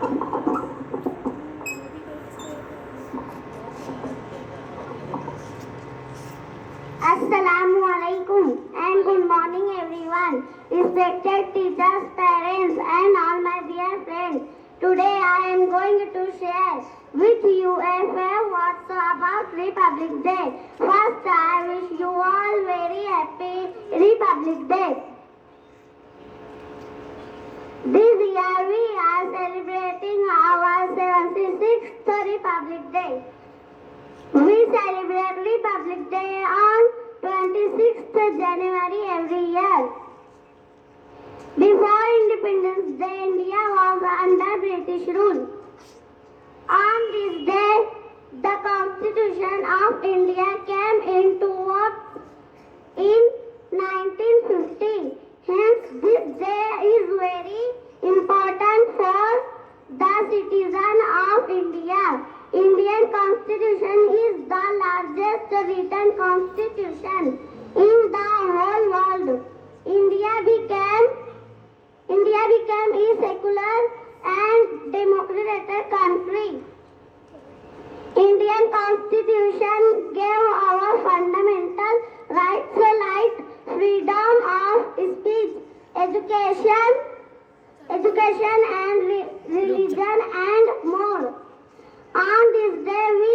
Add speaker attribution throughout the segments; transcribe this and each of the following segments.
Speaker 1: Assalamu alaikum and good morning everyone. Respected teachers, parents and all my dear friends. Today I am going to share with you a few words about Republic Day. First I wish you all very happy Republic Day. This year we are celebrating our 76th Republic Day. We celebrate Republic Day on 26th January every year. Before Independence Day, India was under British rule. On this day, the Constitution of India came into force in 1950. Hence, this day is very important for the citizen of India. Indian Constitution is the largest written constitution in the whole world. India became a secular and democratic country. Indian Constitution gave our fundamental rights like freedom of speech, education and religion and more. On this day we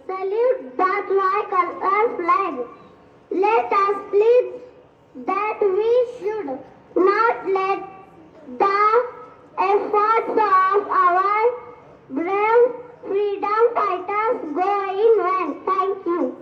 Speaker 1: salute the tricolor flag. Let us plead that we should not let the efforts of our brave freedom fighters go in vain. Thank you.